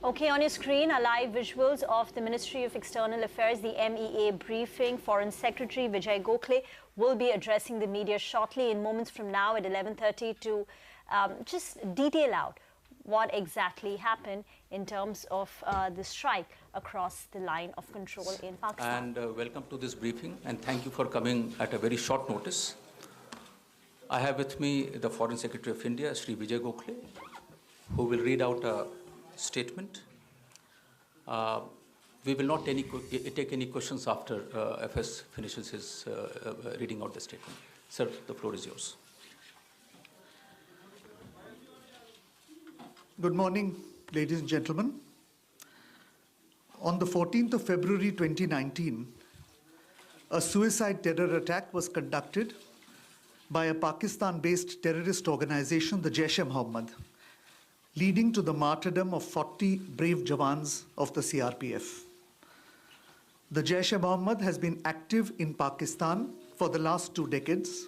Okay, on your screen are live visuals of the Ministry of External Affairs, the MEA briefing. Foreign Secretary Vijay Gokhale will be addressing the media shortly in moments from now at 11:30 to just detail out what exactly happened in terms of the strike across the line of control in Pakistan. And welcome to this briefing, and thank you for coming at a very short notice. I have with me the Foreign Secretary of India, Shri Vijay Gokhale, who will read out a statement. We will not take any questions after FS finishes his reading out the statement. Sir, the floor is yours. Good morning, ladies and gentlemen. On the 14th of February 2019, a suicide terror attack was conducted by a Pakistan-based terrorist organization, the Jaish-e-Mohammed, leading to the martyrdom of 40 brave Jawans of the CRPF. The Jaish-e-Mohammed has been active in Pakistan for the last 2 decades,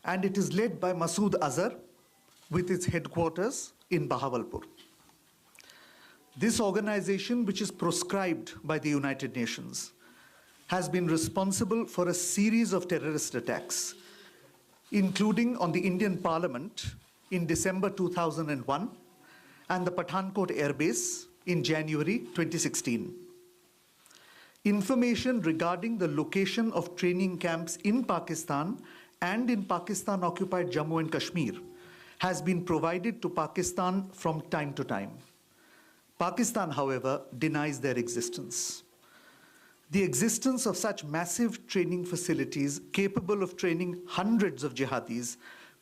and it is led by Masood Azhar with its headquarters in Bahawalpur. This organization, which is proscribed by the United Nations, has been responsible for a series of terrorist attacks, including on the Indian Parliament in December 2001 and the Pathankot Air Base in January 2016. Information regarding the location of training camps in Pakistan and in Pakistan-occupied Jammu and Kashmir has been provided to Pakistan from time to time. Pakistan, however, denies their existence. The existence of such massive training facilities capable of training hundreds of jihadis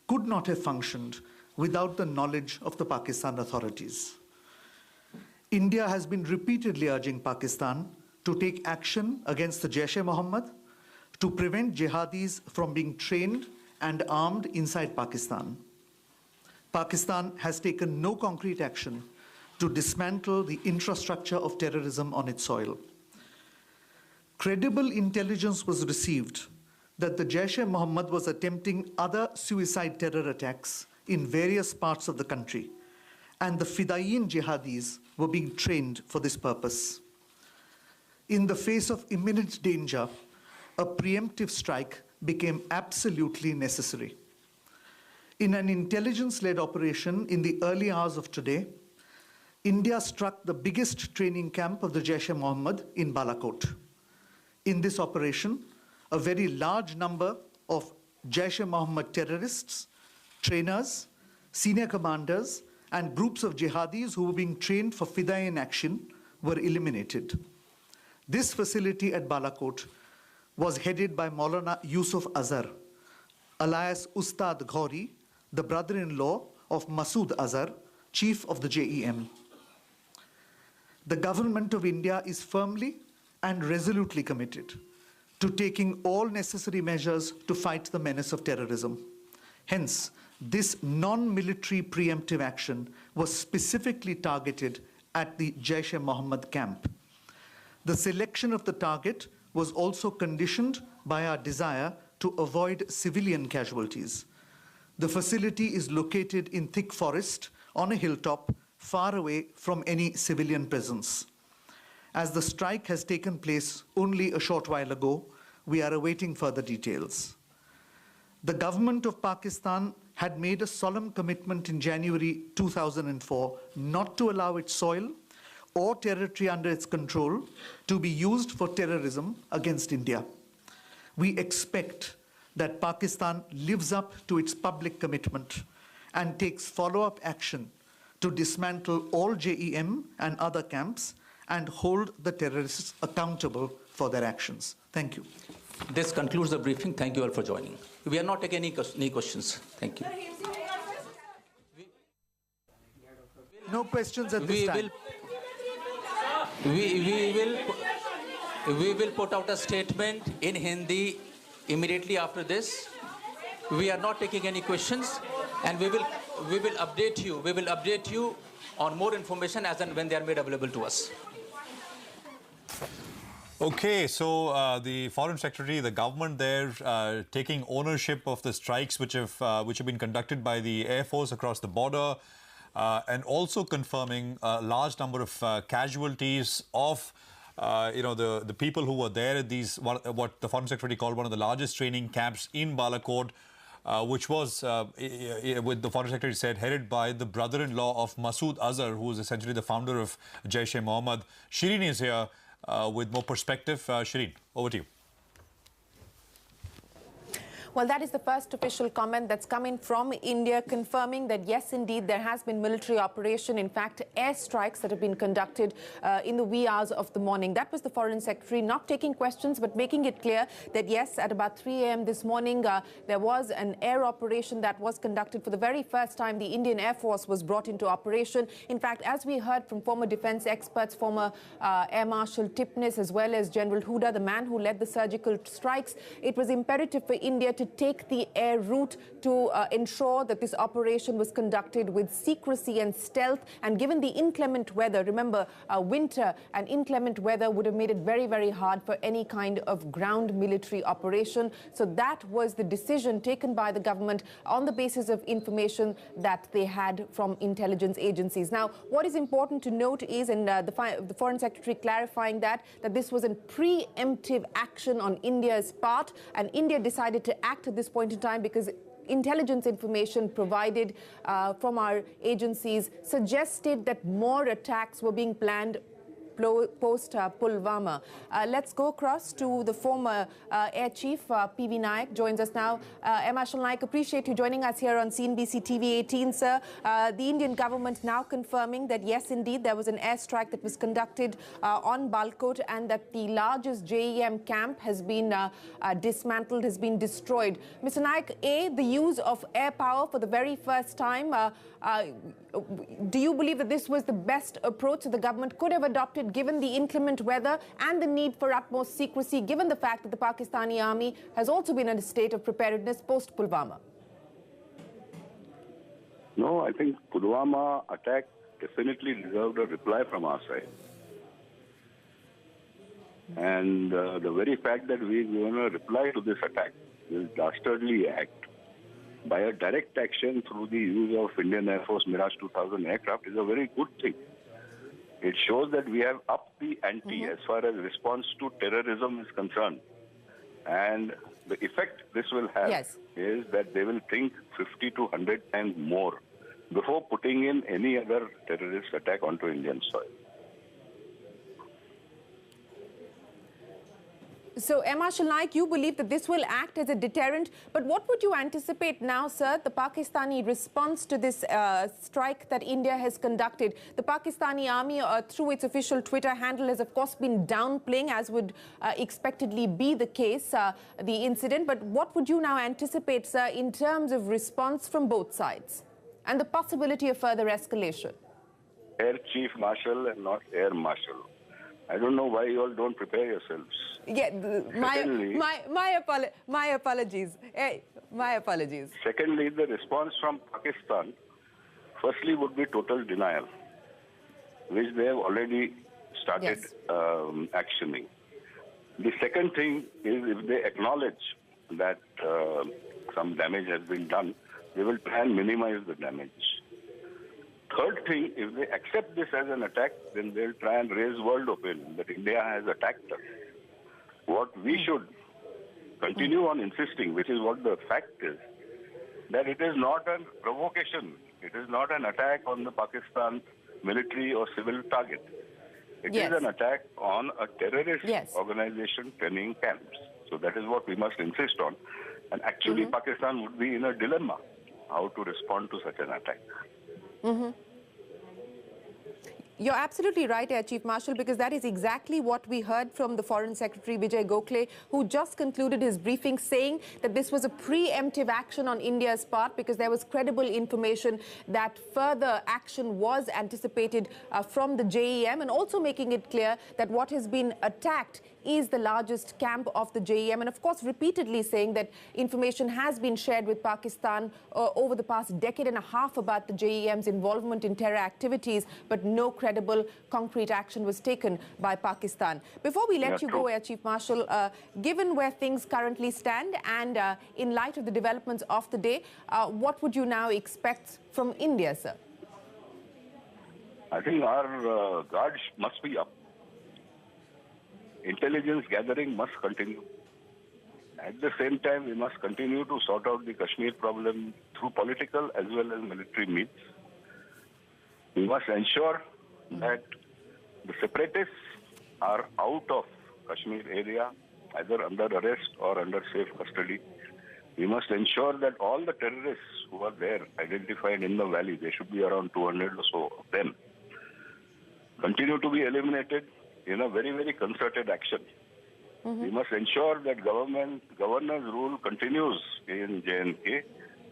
could not have functioned without the knowledge of the Pakistan authorities. India has been repeatedly urging Pakistan to take action against the Jaish-e-Mohammed to prevent jihadis from being trained and armed inside Pakistan. Pakistan has taken no concrete action to dismantle the infrastructure of terrorism on its soil. Credible intelligence was received that the Jaish-e-Mohammed was attempting other suicide terror attacks in various parts of the country, and the Fidaiyin jihadis were being trained for this purpose. In the face of imminent danger, a preemptive strike became absolutely necessary. In an intelligence-led operation in the early hours of today, India struck the biggest training camp of the Jaish-e-Mohammed in Balakot. In this operation, a very large number of Jaish-e-Mohammed terrorists, trainers, senior commanders, and groups of jihadis who were being trained for Fidaiyin action were eliminated. This facility at Balakot was headed by Maulana Yusuf Azhar, alias Ustad Ghori, the brother-in-law of Masood Azhar, chief of the JEM. The government of India is firmly and resolutely committed to taking all necessary measures to fight the menace of terrorism. Hence, this non-military preemptive action was specifically targeted at the Jaish-e-Mohammed camp. The selection of the target was also conditioned by our desire to avoid civilian casualties. The facility is located in thick forest on a hilltop, far away from any civilian presence. As the strike has taken place only a short while ago, we are awaiting further details. The government of Pakistan had made a solemn commitment in January 2004 not to allow its soil or territory under its control to be used for terrorism against India. We expect that Pakistan lives up to its public commitment and takes follow-up action to dismantle all JEM and other camps and hold the terrorists accountable for their actions. Thank you. This concludes the briefing. Thank you all for joining. We are not taking any questions. Thank you. No questions at this time. We will put out a statement in Hindi immediately after this. We are not taking any questions, and we will update you. We will update you on more information as and when they are made available to us. Okay, so the Foreign Secretary, the government there taking ownership of the strikes which have been conducted by the Air Force across the border. and also confirming a large number of casualties of the people who were there at these, what the Foreign Secretary called one of the largest training camps in Balakot, which was, with the Foreign Secretary said, headed by the brother-in-law of Masood Azhar, who is essentially the founder of Jaish-e-Mohammed. Shireen is here with more perspective. Shireen, over to you. Well, that is the first official comment that's coming from India, confirming that, yes, indeed, there has been military operation. In fact, airstrikes that have been conducted in the wee hours of the morning. That was the Foreign Secretary not taking questions, but making it clear that, yes, at about 3 a.m. this morning, there was an air operation that was conducted. For the very first time, the Indian Air Force was brought into operation. In fact, as we heard from former defense experts, former Air Marshal Tipnis, as well as General Huda, the man who led the surgical strikes, it was imperative for India to take the air route to ensure that this operation was conducted with secrecy and stealth. And given the inclement weather, remember, winter and inclement weather would have made it very, very hard for any kind of ground military operation. So that was the decision taken by the government on the basis of information that they had from intelligence agencies. Now, what is important to note is, and the Foreign Secretary clarifying that this was a preemptive action on India's part, and India decided to act at this point in time because intelligence information provided from our agencies suggested that more attacks were being planned post Pulwama. Let's go across to the former Air Chief, P.V. Naik, joins us now. Air Marshal Naik, appreciate you joining us here on CNBC TV 18, sir. The Indian government now confirming that, yes, indeed, there was an airstrike that was conducted on Balakot and that the largest JEM camp has been dismantled, has been destroyed. Mr. Naik, the use of air power for the very first time, do you believe that this was the best approach that the government could have adopted given the inclement weather and the need for utmost secrecy, given the fact that the Pakistani army has also been in a state of preparedness post-Pulwama? No, I think Pulwama attack definitely deserved a reply from our side. And the very fact that we're going to reply to this attack, this dastardly act, by a direct action through the use of Indian Air Force Mirage 2000 aircraft is a very good thing. It shows that we have upped the ante as far as response to terrorism is concerned. And the effect this will have is that they will think 50 to 100 times more before putting in any other terrorist attack onto Indian soil. So, Air Marshal Naik, you believe that this will act as a deterrent, but what would you anticipate now, sir, the Pakistani response to this strike that India has conducted? The Pakistani army, through its official Twitter handle, has of course been downplaying, as would expectedly be the case, the incident. But what would you now anticipate, sir, in terms of response from both sides and the possibility of further escalation? Air Chief Marshal and not Air Marshal. I don't know why you all don't prepare yourselves. Yeah, my apologies. My apologies. Secondly, the response from Pakistan, firstly, would be total denial, which they have already started actioning. The second thing is, if they acknowledge that some damage has been done, they will try and minimize the damage. Third thing, if they accept this as an attack, then they'll try and raise world opinion that India has attacked us. What we should continue on insisting, which is what the fact is, that it is not a provocation. It is not an attack on the Pakistan military or civil target. It is an attack on a terrorist organization training camps. So that is what we must insist on. And actually, Pakistan would be in a dilemma how to respond to such an attack. You're absolutely right, Air Chief Marshal, because that is exactly what we heard from the Foreign Secretary Vijay Gokhale, who just concluded his briefing saying that this was a preemptive action on India's part because there was credible information that further action was anticipated from the JEM, and also making it clear that what has been attacked is the largest camp of the JEM, and of course repeatedly saying that information has been shared with Pakistan over the past decade and a half about the JEM's involvement in terror activities, but no credible concrete action was taken by Pakistan. Before we let you go, Air Chief Marshal, given where things currently stand and in light of the developments of the day, what would you now expect from India, sir? I think our guards must be up. Intelligence gathering must continue. At the same time, we must continue to sort out the Kashmir problem through political as well as military means. We must ensure that the separatists are out of Kashmir area, either under arrest or under safe custody. We must ensure that all the terrorists who are there, identified in the valley, there should be around 200 or so of them, continue to be eliminated in a very, very concerted action. We must ensure that governor's rule continues in J&K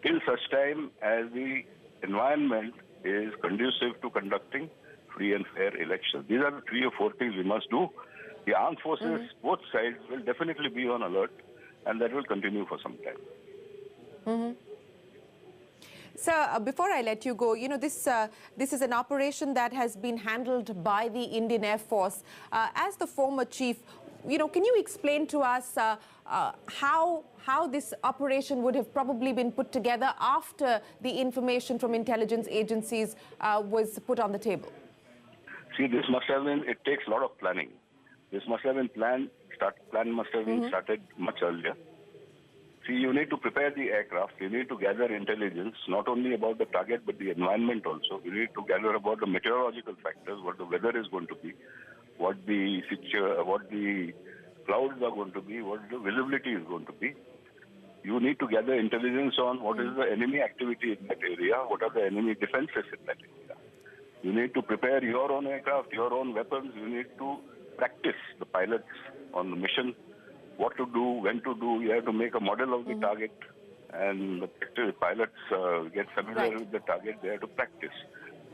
till such time as the environment is conducive to conducting free and fair elections. These are the 3 or 4 things we must do. The armed forces, both sides, will definitely be on alert, and that will continue for some time. Sir, before I let you go, this is an operation that has been handled by the Indian Air Force. As the former chief, can you explain to us how this operation would have probably been put together after the information from intelligence agencies was put on the table? See, this must have been, it takes a lot of planning. This must have been plan must have been started much earlier. See, you need to prepare the aircraft. You need to gather intelligence, not only about the target, but the environment also. You need to gather about the meteorological factors, what the weather is going to be, what the clouds are going to be, what the visibility is going to be. You need to gather intelligence on what is the enemy activity in that area, what are the enemy defenses in that area. You need to prepare your own aircraft, your own weapons. You need to practice the pilots on the mission, what to do, when to do. You have to make a model of the target, and the pilots get familiar with the target. They have to practice.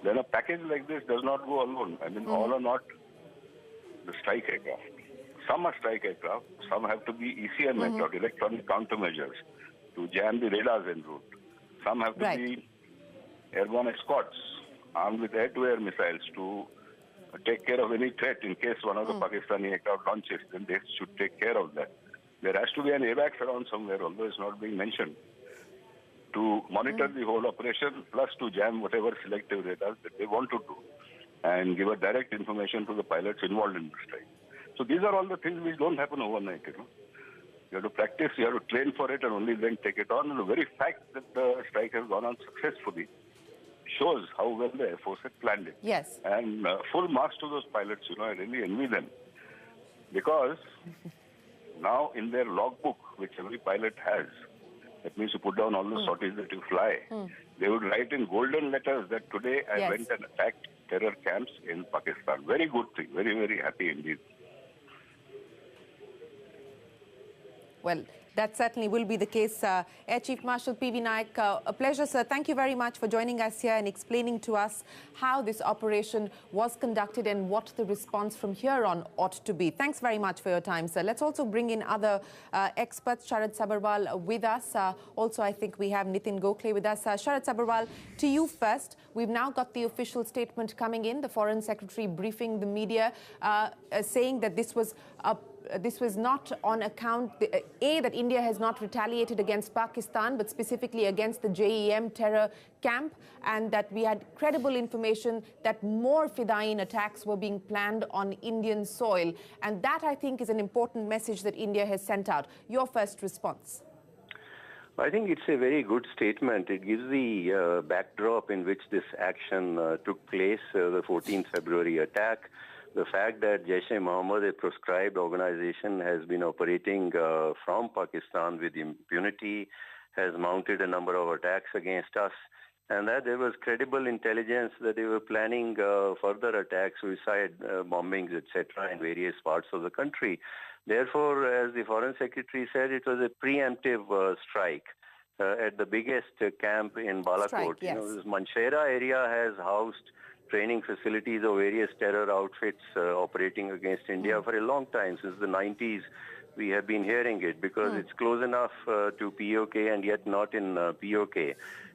Then a package like this does not go alone. I mean, all are not the strike aircraft. Some are strike aircraft. Some have to be ECM aircraft, electronic countermeasures, to jam the radars en route. Some have to be airborne escorts, armed with air-to-air missiles to take care of any threat in case one of the Pakistani aircraft launches. Then they should take care of that. There has to be an AWACS around somewhere, although it's not being mentioned, to monitor the whole operation, plus to jam whatever selective radars that they want to do and give a direct information to the pilots involved in the strike. So these are all the things which don't happen overnight. You have to practice, you have to train for it, and only then take it on. And the very fact that the strike has gone on successfully shows how well the Air Force had planned it. Yes. And full marks to those pilots, I really envy them. Because now in their logbook, which every pilot has, that means you put down all the sorties that you fly, they would write in golden letters that today I went and attacked terror camps in Pakistan. Very good thing, very, very happy indeed. Well, that certainly will be the case. Air Chief Marshal P.V. Naik, a pleasure, sir. Thank you very much for joining us here and explaining to us how this operation was conducted and what the response from here on ought to be. Thanks very much for your time, sir. Let's also bring in other experts. Sharad Sabharwal with us. Also, I think we have Nitin Gokhale with us. Sharad Sabharwal, to you first. We've now got the official statement coming in, the Foreign Secretary briefing the media, saying that this was not on account, that India has not retaliated against Pakistan, but specifically against the JeM terror camp, and that we had credible information that more Fidayeen attacks were being planned on Indian soil. And that, I think, is an important message that India has sent out. Your first response? I think it's a very good statement. It gives the backdrop in which this action took place, the 14th February attack. The fact that Jaish-e-Mohammed, a proscribed organization, has been operating from Pakistan with impunity, has mounted a number of attacks against us, and that there was credible intelligence that they were planning further attacks, suicide bombings, etc., in various parts of the country. Therefore, as the Foreign Secretary said, it was a preemptive strike at the biggest camp in Balakot. This Manshera area has housed training facilities of various terror outfits operating against India for a long time. Since the 90s, we have been hearing it because it's close enough to POK and yet not in POK.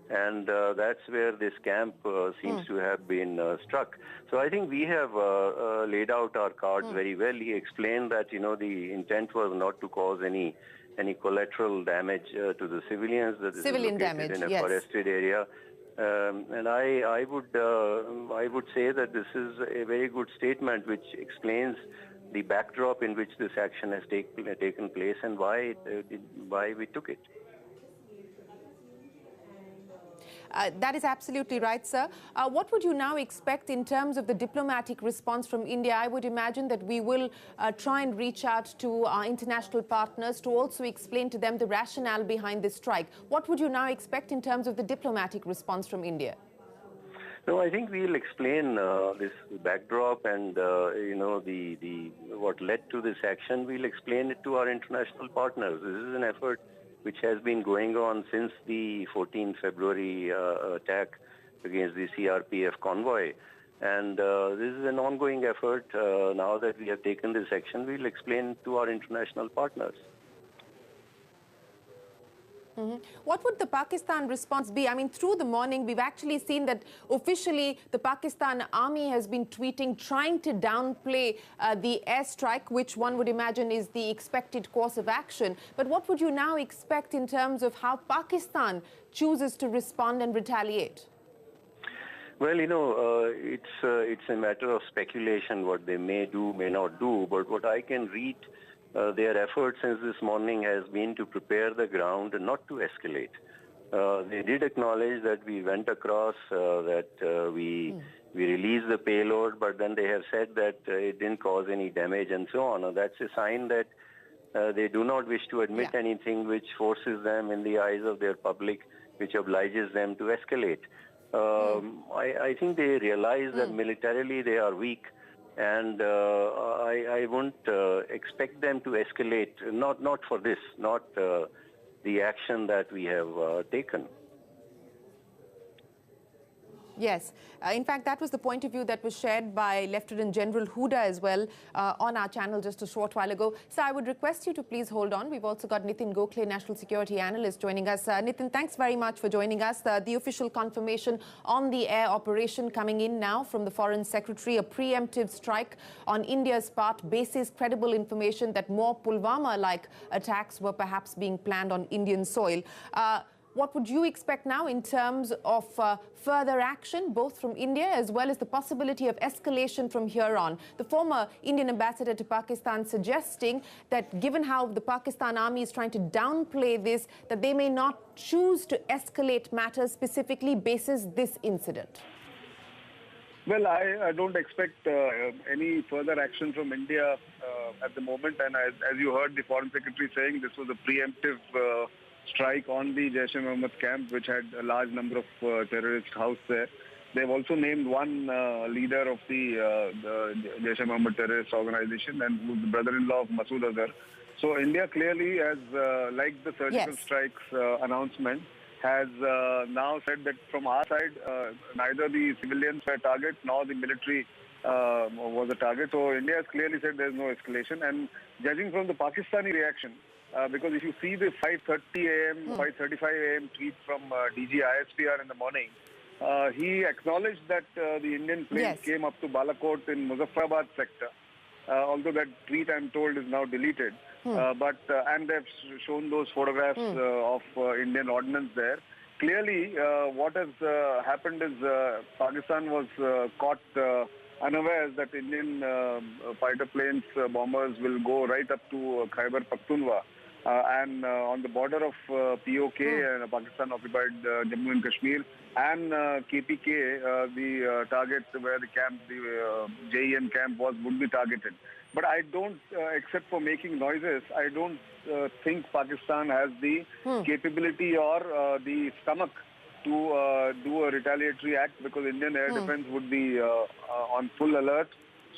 And that's where this camp seems to have been struck. So I think we have laid out our cards very well. He explained that, the intent was not to cause any collateral damage to the civilians. That is located in a forested area. And I would say that this is a very good statement which explains the backdrop in which this action has taken place and why we took it. That is absolutely right, sir. What would you now expect in terms of the diplomatic response from India? I would imagine that we will try and reach out to our international partners to also explain to them the rationale behind this strike. What would you now expect in terms of the diplomatic response from India? No, I think we'll explain this backdrop and what led to this action. We'll explain it to our international partners. This is an effort which has been going on since the 14th February attack against the CRPF convoy. And this is an ongoing effort. Now that we have taken this action, we'll explain to our international partners. What would the Pakistan response be? I mean, through the morning, we've actually seen that officially the Pakistan army has been tweeting, trying to downplay the airstrike, which one would imagine is the expected course of action. But what would you now expect in terms of how Pakistan chooses to respond and retaliate? Well, it's a matter of speculation what they may do, may not do. But what I can read, their effort since this morning has been to prepare the ground and not to escalate. They did acknowledge that we went across, that we released the payload, but then they have said that it didn't cause any damage and so on. And that's a sign that they do not wish to admit anything which forces them in the eyes of their public, which obliges them to escalate. I think they realize that militarily they are weak. And I won't expect them to escalate, not for this, not the action that we have taken. Yes. In fact, that was the point of view that was shared by Lieutenant General Huda as well on our channel just a short while ago. So I would request you to please hold on. We've also got Nitin Gokhale, National Security Analyst, joining us. Nitin, thanks very much for joining us. The official confirmation on the air operation coming in now from the Foreign Secretary, a preemptive strike on India's part, bases credible information that more Pulwama-like attacks were perhaps being planned on Indian soil. What would you expect now in terms of further action, both from India as well as the possibility of escalation from here on? The former Indian ambassador to Pakistan suggesting that given how the Pakistan army is trying to downplay this, that they may not choose to escalate matters specifically basis this incident. Well, I don't expect any further action from India at the moment. And as you heard the Foreign Secretary saying, this was a preemptive strike on the Jaish-e-Mohammed camp, which had a large number of terrorists housed there. They've also named one leader of the Jaish-e-Mohammed terrorist organization, and who's the brother-in-law of Masood Azhar. So India clearly has, like the surgical strikes announcement, has now said that from our side, neither the civilians were a target nor the military was a target. So India has clearly said there's no escalation. And judging from the Pakistani reaction, because if you see the 5:30 a.m., 5:35 a.m. tweet from DG ISPR in the morning, he acknowledged that the Indian planes came up to Balakot in Muzaffarabad sector, although that tweet, I'm told, is now deleted. And they've shown those photographs of Indian ordnance there. Clearly, what has happened is Pakistan was caught unawares that Indian fighter planes, bombers will go right up to Khyber-Pakhtunkhwa. And on the border of POK, Pakistan-occupied Jammu and Kashmir, and KPK, the target where the camp, the JEM camp would be targeted. But I don't, except for making noises, I don't think Pakistan has the capability or the stomach to do a retaliatory act, because Indian air defense would be on full alert.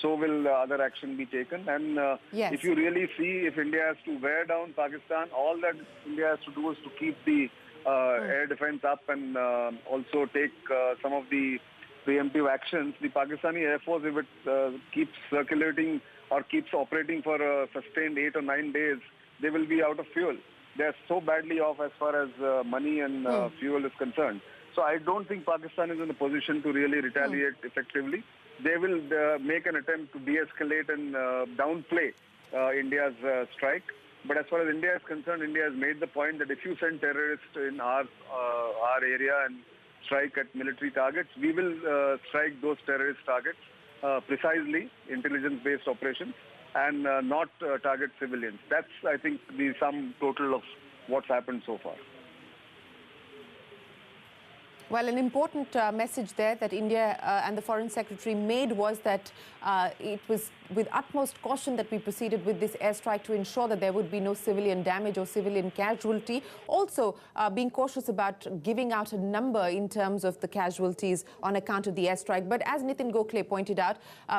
So will other action be taken. And if you really see, if India has to wear down Pakistan, all that India has to do is to keep the air defense up and also take some of the preemptive actions. The Pakistani Air Force, if it keeps circulating or keeps operating for a sustained 8 or 9 days, they will be out of fuel. They are so badly off as far as money and fuel is concerned. So I don't think Pakistan is in a position to really retaliate effectively. They will make an attempt to de-escalate and downplay India's strike. But as far as India is concerned, India has made the point that if you send terrorists in our area and strike at military targets. We will strike those terrorist targets precisely, intelligence-based operations, and not target civilians. That's, I think, the sum total of what's happened so far. Well, an important message there that India and the Foreign Secretary made was that it was with utmost caution that we proceeded with this airstrike to ensure that there would be no civilian damage or civilian casualty. Also, being cautious about giving out a number in terms of the casualties on account of the airstrike. But as Nitin Gokhale pointed out,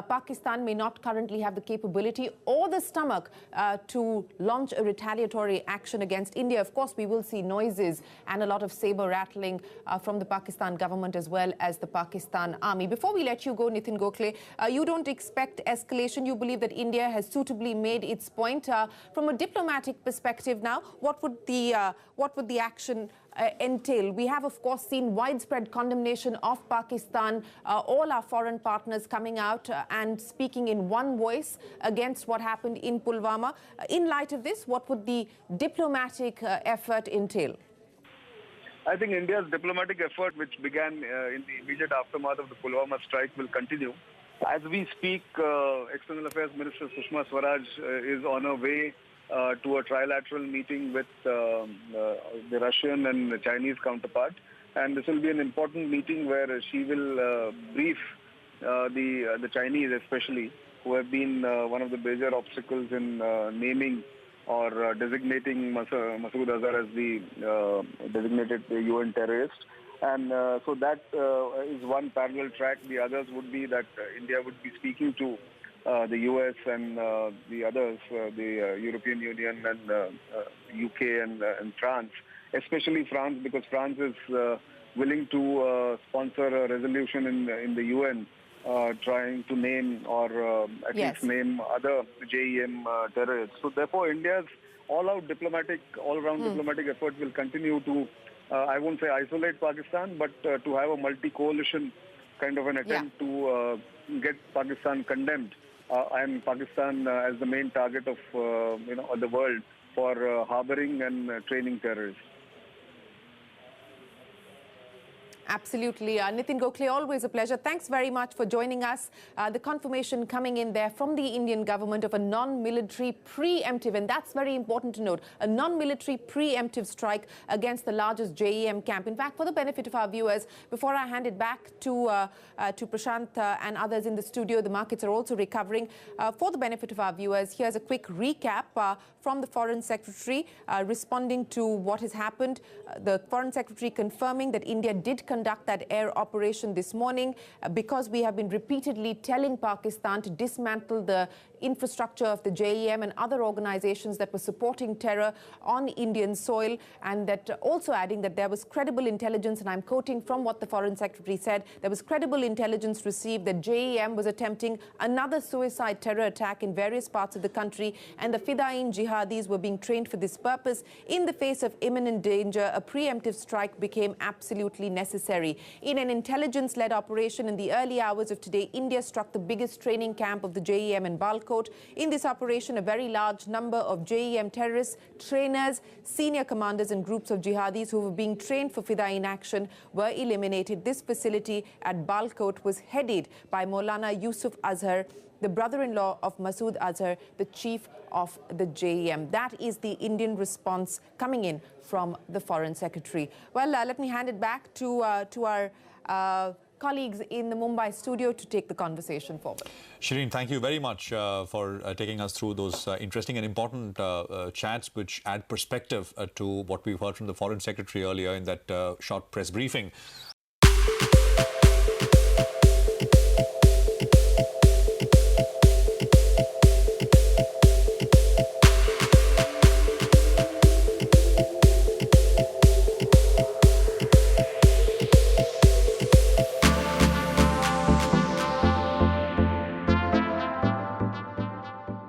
Pakistan may not currently have the capability or the stomach to launch a retaliatory action against India. Of course, we will see noises and a lot of saber rattling from the Pakistan government as well as the Pakistan army. Before we let you go, Nitin Gokhale, you don't expect escalation. You believe that India has suitably made its point. From a diplomatic perspective now, what would the action entail? We have, of course, seen widespread condemnation of Pakistan, all our foreign partners coming out and speaking in one voice against what happened in Pulwama. In light of this, what would the diplomatic effort entail? I think India's diplomatic effort, which began in the immediate aftermath of the Pulwama strike, will continue. As we speak, External Affairs Minister Sushma Swaraj is on her way to a trilateral meeting with the Russian and the Chinese counterpart. And this will be an important meeting where she will brief the Chinese especially, who have been one of the major obstacles in naming or designating Masood Azhar as the designated UN terrorist. And so that is one parallel track. The others would be that India would be speaking to the US and the others, the European Union and UK and France, especially France, because France is willing to sponsor a resolution in the UN trying to name or at least name other JEM terrorists. So therefore, India's all-round diplomatic effort will continue to, I won't say isolate Pakistan, but to have a multi-coalition kind of an attempt to get Pakistan condemned and Pakistan as the main target of the world for harboring and training terrorists. Absolutely. Nitin Gokhale, always a pleasure. Thanks very much for joining us. The confirmation coming in there from the Indian government of a non-military preemptive, and that's very important to note, a non-military preemptive strike against the largest JEM camp. In fact, for the benefit of our viewers, before I hand it back to Prashant and others in the studio, the markets are also recovering. For the benefit of our viewers, here's a quick recap from the Foreign Secretary responding to what has happened. The Foreign Secretary confirming that India did conduct that air operation this morning because we have been repeatedly telling Pakistan to dismantle the infrastructure of the JEM and other organizations that were supporting terror on Indian soil, and that also adding that there was credible intelligence, and I'm quoting from what the Foreign Secretary said, there was credible intelligence received that JEM was attempting another suicide terror attack in various parts of the country, and the Fidayeen jihadis were being trained for this purpose. In the face of imminent danger, a preemptive strike became absolutely necessary. In an intelligence-led operation in the early hours of today, India struck the biggest training camp of the JEM in Balakot. In this operation, a very large number of JEM terrorists, trainers, senior commanders and groups of jihadis who were being trained for Fidayeen action were eliminated. This facility at Balakot was headed by Maulana Yusuf Azhar, the brother-in-law of Masood Azhar, the chief of the JEM. That is the Indian response coming in from the Foreign Secretary. Well, let me hand it back to our colleagues in the Mumbai studio to take the conversation forward. Shireen, thank you very much for taking us through those interesting and important chats which add perspective to what we've heard from the Foreign Secretary earlier in that short press briefing.